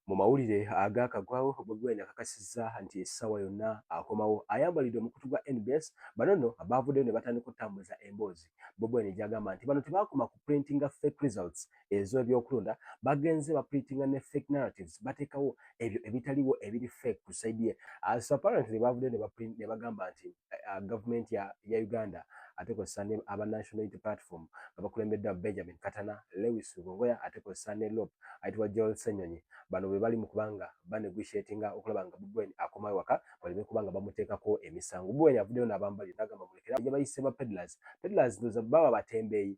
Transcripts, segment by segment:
Mu mawulire agaakagwawo Bobi Wine akakasizza nti essaawa yonna akomawo. Ayambalidde omukutu gwa NBS. Bano nno baavuddeyo ne batandika okutambuza emboozi. Bobi Wine gy'agamba nti bano tebaakoma ku printinga fake results ez'ebyokulonda, bagenze baprintinga ne fake narratives, bateekawo ebyo ebitaliwo ebiri fake ku side ye. So apparently baavuddeyo ne bagamba nti gavumenti ya Uganda ate kw'ossa ne aba National Unity Platform nga bakulembeddwa Benjamin Katana, Lewis Lugongoya ate kw'ossa ne Lob ayitibwa Joel Ssenyonyi. Bano be bali mu kubanga banegotiatinga okulaba nga Bobi Wine akomawo ewaka baleme kubanga bamuteekako emisango. Bobi Wine avuddeyo n'abambali n'agamba mulekera gye bayise ba peddlers. Peddlers ndowooza baba batembeeyi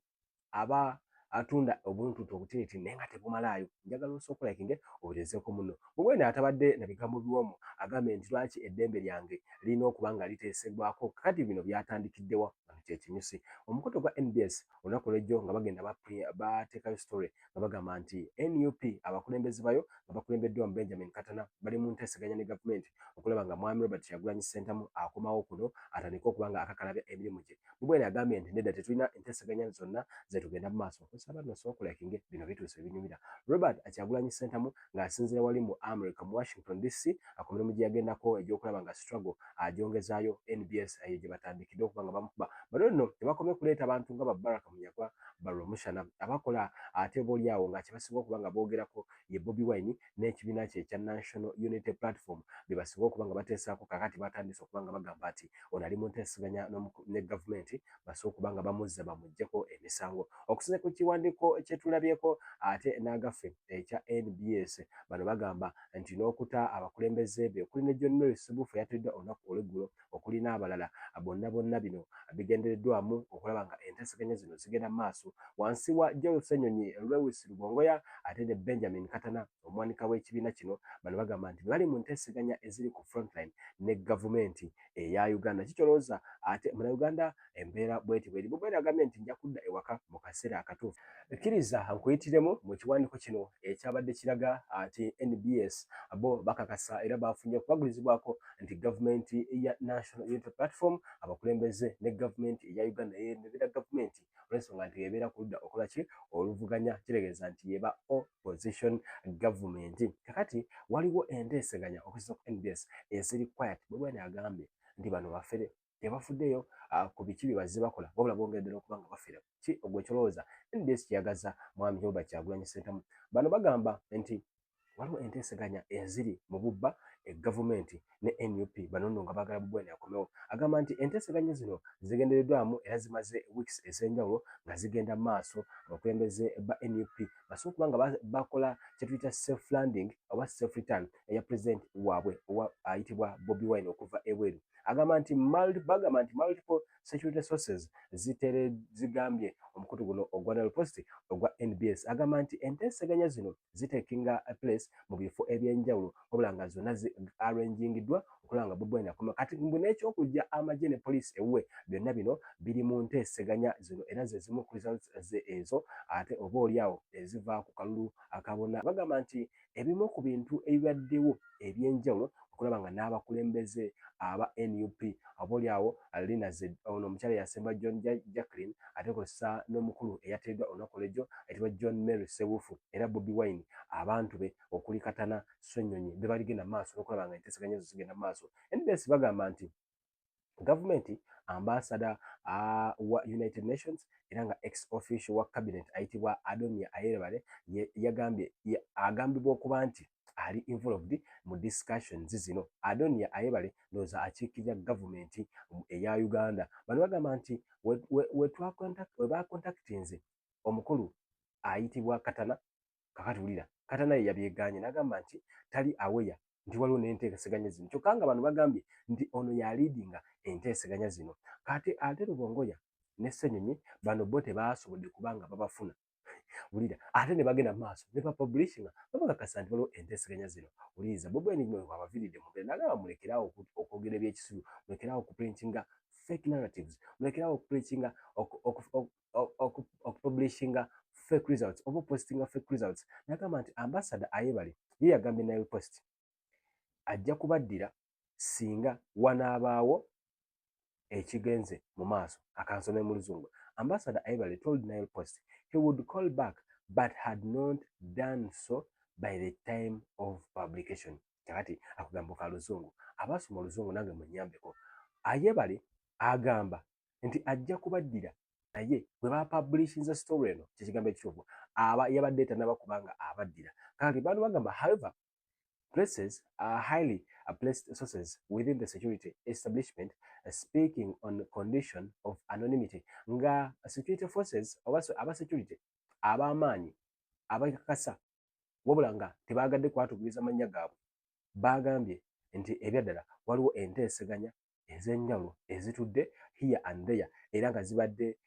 aba atunda obuntuntu obutiiniti naye nga tebumalaayo. Njagala osooka olakinge obutezeeko munno. Bobi Wine atabadde na bigambo biwomu agambye nti lwaki eddembe lyange lirina okuba nga liteesebbwako kati bino byatandikiddewa kyekinyusi. Omukutu gwa NBS olunaku lw'ejjo nga bagenda bateekayo story nga bagamba nti NUP abakulembeze bayo nga bakulembeddwa mu Benjamin Katana bali mu nteeseganya ne gavumenti okulaba nga mwami Robert Kyagulanyi Ssentamu akomawo kuno atandike okuba nga akakalabya emirimu gye. Bobi Wine agambye nti nedda tetulina enteeseganya zonna ze tugenda mu maaso. Kusaba nno sookola kinge bino bituuse binyumira. Robert Kyagulanyi Ssentamu ng'asinziira wali mu America mu Washington DC akomirimu gye yagendako egy'okulaba nga struggle agyongezaayo NBS eyo gye batandikidde okuba nga bamukuba. Bano nno tebakomye kuleeta abantu nga Baraka Munyagwa, Barrow Mushana abakola ate boolyawo nga kye basinga okuba nga boogerako ye Bobi Wine n'ekibiina kye ekya National Unity Platform bye basinga okuba nga bateesaako kakati batandise okuba nga bagamba nti ono ali mu nteeseganya ne gavumenti basobole okuba nga bamuzza bamuggyeko emisango. Okusinziira ku kiwandiiko kye tulabyeko ate n'agaffe ekya NBS bano bagamba nti n'okuta abakulembeze be okuli ne John Mary Ssebuufu eyattiddwa olunaku olw'eggulo okuli n'abalala bonna bino bigendereddwamu okulaba nga enteeseganya zino zigenda mu maaso wansi wa Joel Ssenyonyi, Lewis Lugongoya ate ne Benjamin Katana omuwanika w'ekibiina kino. Bano bagamba nti bali mu nteeseganya eziri ku frontline ne gavumenti eya Uganda. Kikyolooza ate mu Uganda embeera bweti bweri. Bobi Wine agambye nti nja kudda ewaka mu kaseera akatuufu. Kkiriza nkuyitiremu mu kiwandiiko kino ekyabadde kiraga ati NBS bo bakakasa era bafunye okubagulizibwako nti gavumenti ya National Unity Platform abakulembeze ne gavumenti eya Uganda yeemera gavumenti olw'ensonga nti ebeera ku ludda okola ki oluvuganya kitegeeza nti yeba opposition government. Kakati waliwo enteeseganya okusinza ku NBS eziri quiet. Bobi Wine agambye nti bano bafere tebafuddeyo ku biki bye bazze bakola wabula bongereddera okuba nga bafere ki ogwo ekyolowooza NBS kyeyagaza mwami Robert Kyagulanyi Ssentamu. Bano bagamba nti waliwo enteeseganya eziri mu bubba gavumenti ne NUP bano nno nga baagala Bobi Wine akomewo. Agamba nti enteeseganya zino zigendereddwamu era zimaze weeks ez'enjawulo nga zigenda mu maaso. Abakulembeze ba NUP basobola okuba nga bakola kye tuyita self landing oba self return eya pulezidenti waabwe ayitibwa Bobi Wine okuva ebweru. Agamba nti multiple security sources zigambye omukutu guno ogwa Nile Post ogwa NBS. Agamba nti enteeseganya zino zitekinga place mu bifo ebyenjawulo wabula nga zonna arrangingiddwa okulaba nga Bobi Wine akoma. Kati mbu n'ekyokujja amagye ne poliisi ewuwe byonna bino biri mu nteeseganya zino era ze zimu ku results ezo ate oba oliawo eziva ku kalulu akabona. Bagamba nti ebimu ku bintu ebibaddewo ebyenjawulo okulaba nga n'abakulembeze aba NUP oba oliawo Alinaze ono omukyala yasemba John Jacqueline ate kw'ossa n'omukulu eyattiddwa olunaku olw'ejjo ayitibwa John Mary Ssebuufu era Bobi Wine abantu be okuli Katana Ssenyonyi be baligenda mu maaso n'okulaba nga enteeseganya zo zigenda mu maaso. NBS bagamba nti gavumenti ambassador wa United Nations era nga ex official wa cabinet ayitibwa Adonia Ayebare yagambye agambibwa okuba nti ali involved mu discussions zino. Adonia Ayebare ndowooza akiikirira gavumenti eya Uganda. Bano bagamba nti we bakontaktinze omukulu ayitibwa Katana kakati wulira Katana ye yabyegaanye n'agamba nti tali aweya nti waliwo n'enteeseganya zino kyokka nga bano bagambye nti ono yaliidinga enteeseganya zino. Kati ate Lugongoya ne Ssenyonyi bano bo tebaasobodde kubanga babafuna wulira ate ne bagenda mu maaso ne bapublishinga babakakasa nti waliwo enteeseganya zino. Wuliriza Bobi Wine nno abaviiridde mu mbeera n'agamba mulekeraawo okwogera ebyekisiru, mulekeraawo okuprintinga fake narratives, mulekeraawo okuprintinga okupublishinga fake results oba postinga fake results. N'agamba nti ambassador Ayebare ye yagambye Nile Post ajja kubaddira singa wanaabaawo ekigenze mu maaso. Akansome mu Luzungu. Ambassador Ayebare told Nile Post he would call back but had not done so by the time of publication. Kakati akugambo ka luzungu abasoma oluzungu nange munyambeko ayebale agamba nti ajja kubaddira naye bwe bapublishinze story eno kyekigambo ekituufu aba yabadde tanaba kubanga abaddira kakati bantu bagamba however places are highly placed sources within the security establishment speaking on condition of anonymity nga security forces aba security ab'amaanyi abakakasa wabula nga tebaagadde kwatugiriza mannya gaabwe bagambye nti ebyaddala waliwo enteeseganya ez'enjawulo ezitudde here and there era nga zibadde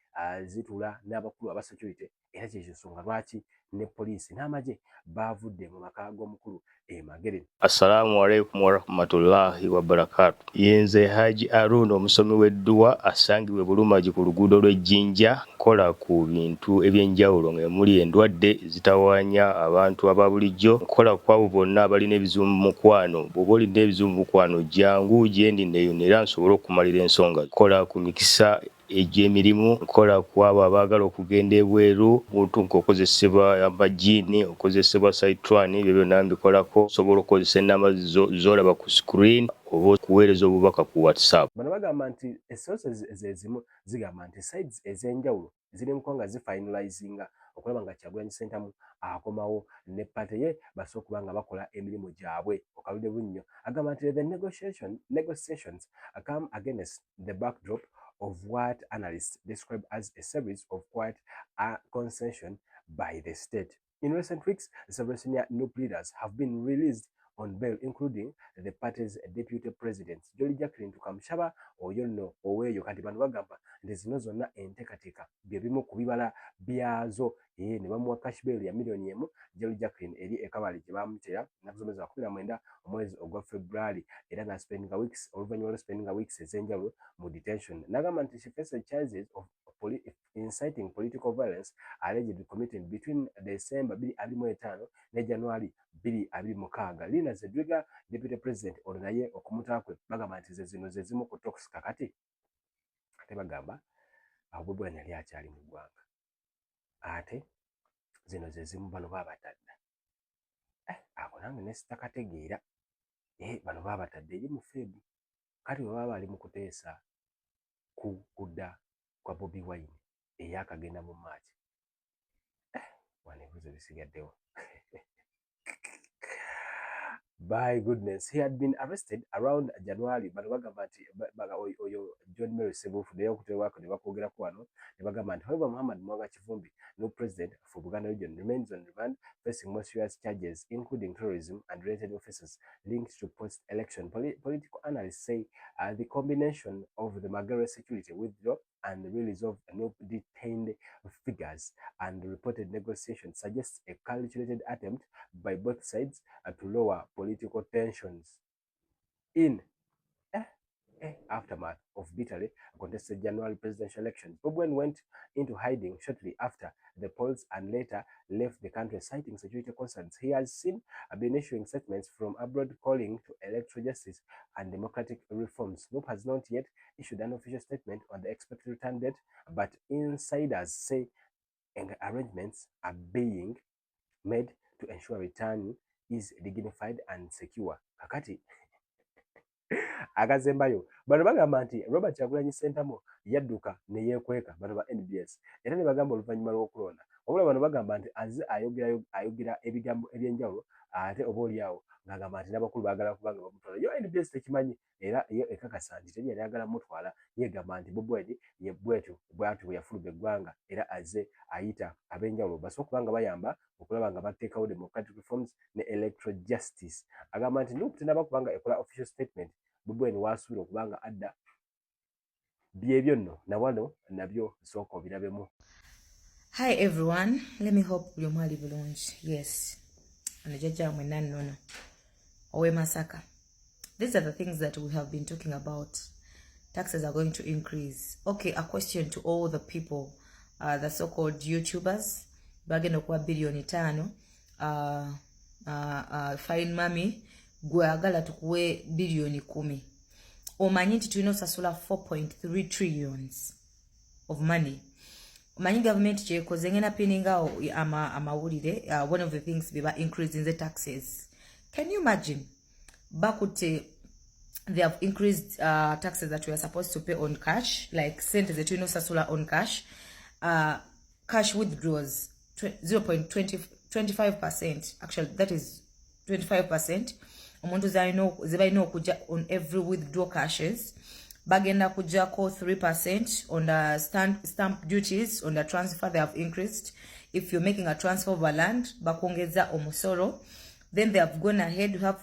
zitula n'abakulu aba security era kyekisonga lwaki ne poliisi n'amagye baavudde mu maka g'omukulu Magerere. Assalamu alaikum warahmatullahi wabarakatuh. Yenze Haji Arun omusomi w'edduwa asangibwe Bulumagi ku luguudo lw'Ejjinja nkola ku bintu ebyenjawulo ng'emuli endwadde zitawaanya abantu aba bulijjo nkola ku abo bonna abalina ebizibu mu mukwano bw'oba olina ebizibu mu mukwano jangu gyendi era nsobole okumalira ensonga nkola ku mikisa egy'emirimu nkola ku abo abaagala okugenda ebweru muntu nk'okozesebwa amajiini okozesebwa saitwani ebyo byonna mbikolako osobola okukozesa ennamba z'olaba ku screen oba okuweereza obubaka ku WhatsApp. Bano bagamba nti sources ezezimu zigamba nti sides ez'enjawulo ziri mu nga zifinalizinga okulaba nga Kyagulanyi Ssentamu akomawo ne party ye basobola okuba nga bakola emirimu gyabwe okaludde bunnyo agamba nti the negotiations come against the backdrop of what analysts describe as a series of quiet concession by the state. In recent weeks, several senior NUP leaders have been released on bail, including the party's deputy president, Jolly Jacqueline Tukamushaba, Oyono, Oweyo, kati bano bagamba nti zino zonna enteekateeka bye bimu ku bibala byazo ne bamuwa cash bail ya millioni emu Jolly Jacqueline eri ekabali gye bamutera nakusomeza 19 omwezi ogwa February era na spending weeks oluvannyuma lwa spending weeks ez'enjawulo mu detention. Nagamba nti she faces charges of inciting political violence allegedly committed between December 2025 ne January 2026. Lina Zedriga, deputy president, ono naye okumutakwe bagamba nti zino ze zimu ku talks kakati ate bagamba awo Bobi Wine yali akyali mu ggwanga ate zino ze zimu bano baabatadde ako nange ne sitakategeera bano baabatadde eri mu feebu kati bwe baba bali mu kuteesa ku kudda kwa Bobi Wine eyakagenda mu maaci wanebuzo bisigaddewo. By goodness, he had been arrested around January. Bano bagamba nti oyo John Mary Sebufu naye okuteebwako ne bakwogeraku wano ne bagamba nti however Muhammad Mwanga Kivumbi, no president for Buganda region, remains on remand facing more serious charges including terrorism and related offences linked to post-election. Political analysts say the combination of the Magerere security withdrawal and the release of no detained figures and reported negotiations suggests a calculated attempt by both sides to lower political tensions in aftermath of bitterly contested January presidential elections. Bobi Wine went into hiding shortly after the polls and later left the country citing security concerns. He has been issuing statements from abroad calling to electoral justice and democratic reforms. NUP has not yet issued an official statement on the expected return date, but insiders say arrangements are being made to ensure return is dignified and secure. Kakati akazembayo bano bagamba nti Robert Kyagulanyi Ssentamu yadduka ne yeekweka bano ba NBS era ne bagamba oluvannyuma lw'okulonda wabula bano bagamba nti aze ayogera ebigambo ebyenjawulo ate oba oliawo ng'agamba nti n'abakulu baagala kubanga bamutwala yo NBS tekimanyi era yo ekakasa nti teri yali ayagala mutwala yeegamba nti Bobi Wine ye bwatu bwe yafuluma eggwanga era aze ayita ab'enjawulo basobola kubanga bayamba okulaba nga bateekawo democratic reforms ne electoral justice. Agamba nti NUP tenaba kubanga ekola official statement Bobi Wine wasuubira okubanga adda byebyo nno na wano nabyo sooka obirabemu. Hi everyone, let me hope you're mwali bulungi. Yes, anajaja mwena nono owe Masaka. These are the things that we have been talking about. Taxes are going to increase. Okay, a question to all the people, the so-called YouTubers. Bagenda kuwa bilioni 5. Fine mami gwe agala tukuwe bilioni 10. Omanyi nti tulina osasula 4.3 trillions of money. Many government chekoze ngena pininga amawulire one of the things they were increasing the taxes. Can you imagine? Bakute they have increased taxes that we are supposed to pay on cash, like sente zetu sasula on cash. Cash withdrawals 0.25%. Actually, that is 25%. Omuntu zibaino kuja on every withdraw cashes. Bagenda kuja ko 3% on the stamp duties on the transfer. They have increased. If you're making a transfer of a land, bakongeza omusoro. Then they have gone ahead to have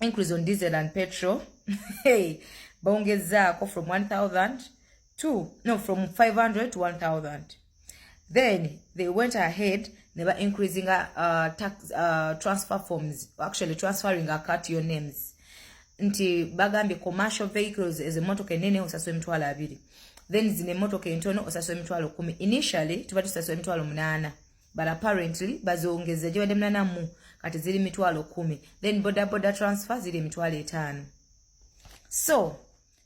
increase on diesel and petrol. Hey, bongeza ko from 1,000 from 500 to 1,000. Then they went ahead, they were increasing tax transfer forms, actually transferring a car to your names. Nti bagambi commercial vehicles is a motoka nene osaswe mtwalo 2. Then zine motoka entono osaswe mtwalo 10. Initially tubatu osaswe mtwalo 8, but apparently bazongeze jwade mnana mu kati zili mitwalo 10. Then border transfer zili mitwalo 5. So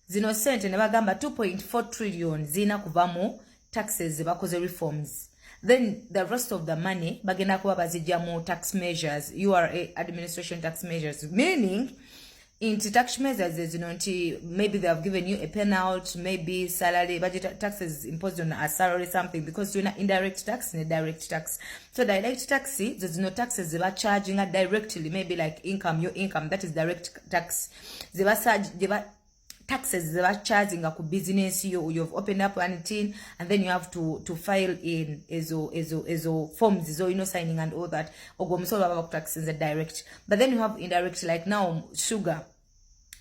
zino sente ne bagamba 2.4 trillion zina kuvamu taxes bakoze reforms. Then the rest of the money bagenda kuba bazijjamu tax measures, URA administration tax measures, meaning into tax measures, maybe they have given you a penalty, maybe salary, budget taxes imposed on a salary, something, because you're not indirect tax and direct tax. So direct tax, there's no taxes they are charging directly, maybe like income, your income, that is direct tax. They are taxes they are charging a business, you've opened up anything, and then you have to file in ezo forms, so signing and all that. Or tax is a direct. But then you have indirect, like now sugar.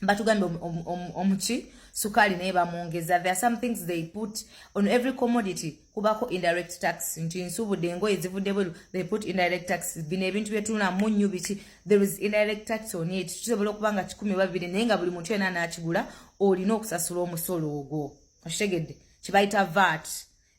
But omuchi sukari neba mongeza. There are some things they put on every commodity. Kubako indirect tax. Nsubu dengo izivudebulu. They put indirect tax. Bine bintu betuna munyu biti. There is indirect tax on it. Tusebolo kubanga chikumi wabide nenga buli muntu ena nachigula olina okusasula omusolo ogwo. Oshitegedde. Chibaita VAT.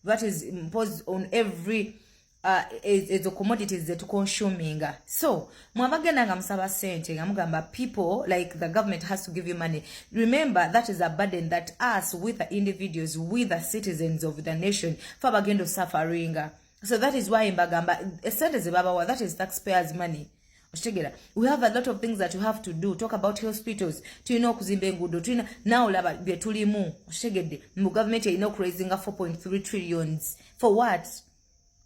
VAT is imposed on every the commodities that consuming. So, mwabagenda nga musaba sente nga mugamba people, like the government has to give you money. Remember, that is a burden that us, with the individuals, with the citizens of the nation, fabagendo suffering. So that is why mbagamba sente zibabawa, that is taxpayers' money. We have a lot of things that you have to do. Talk about hospitals. Kuzimba enguudo. Now laba byetulimu. Oshegedde. Mu government raising 4.3 trillions. For what?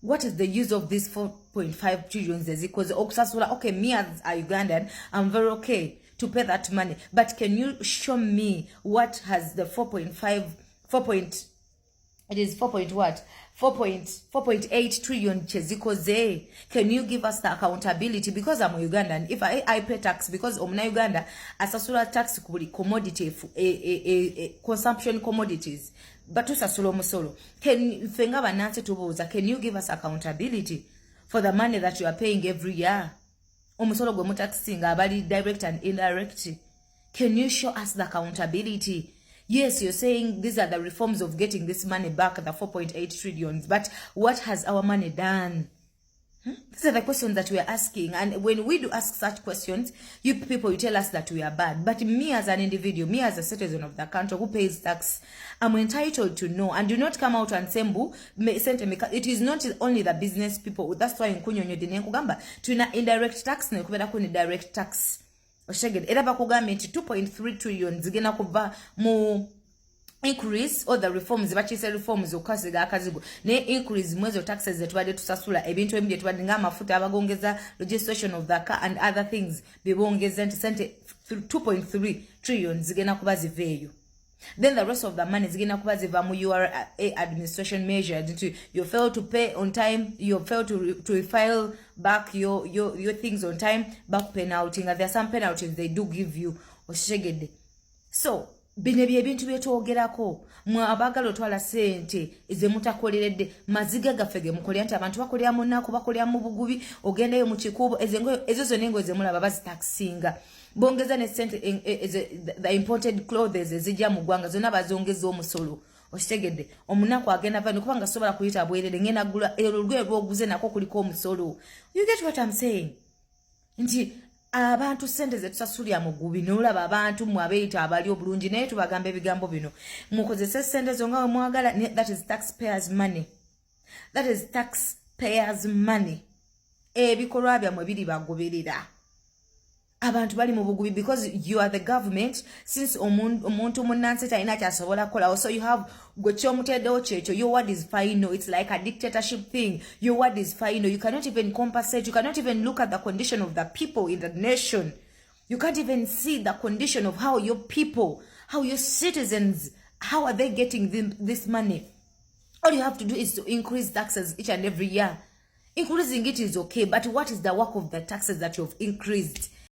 What is the use of this 4.5 trillions? Because okay, me as a Ugandan, I'm very okay to pay that money. But can you show me what has the 4.8 trillion chezikoze? Can you give us the accountability? Because I'm a Ugandan. If I pay tax, because omna Uganda, asasula tax kuli commodity, consumption commodities. But to sasolo musolo. Can you give us accountability for the money that you are paying every year? Omusolo gwe mutaxinga abali direct and indirect. Can you show us the accountability? Yes, you're saying these are the reforms of getting this money back, the 4.8 trillions. But what has our money done? These are the questions that we are asking. And when we do ask such questions, you people, you tell us that we are bad. But me as an individual, me as a citizen of the country who pays tax, I'm entitled to know. And do not come out and say, it is not only the business people. That's why in Kunyo Nyodine Kugamba, to indirect tax, ne kubeda kuni direct tax. Era bakugamba nti 2.3 trillion zigenda kuva mu increase all the reforms bachise reforms okasiga akazigo ne increase mwezo taxes zetubadde tusasula ebintu ebindi tubadde nga amafuta abagongeza registration of the car and other things bibongeza nti sente 2.3 trillion zigenda kuba ziveeyo. Then the rest of the money zigenda kuba ziva mu URA administration measure. You fail to pay on time, you fail to file back your things on time, back penalty. There are some penalties they do give you. So bine byebintu byetwogerako mwa abagala otwala sente ezemutakoleredde maziga gafege mukolya nti abantu bakolya munnaku bakolya mu bugubi ogendayo mu kikubo ezo zonengo ezemulaba bazitaxinga bongeza ne sente the imported clothes ezijja mu gwanga zona bazongeza omusolo oshitegedde omunaku agenda vano kubanga sobola kuyita bwerere ngena gula olugwe rwoguze nako kuliko omusolo. You get what I'm saying? Nti abantu sente ze tusasulya mu gubi n'olaba abantu mu abeeyita abali obulungi naye tubagamba ebigambo bino mukozese sente zo nga bwe mwagala. That is taxpayers money. That is taxpayers money. Ebikolwa byammwe biri bagoberera. Abantu bali mu bugubi because you are the government. Since omuntu munnansi talina kyasobola kukola, so you have gwe kyomuteddewo kyekyo. Your word is final. It's like a dictatorship thing. Your word is final. You cannot even compensate. You cannot even look at the condition of the people in the nation. You can't even see the condition of how your people, how your citizens, how are they getting this money. All you have to do is to increase taxes each and every year. Increasing it is okay, but what is the work of the taxes that you've increased?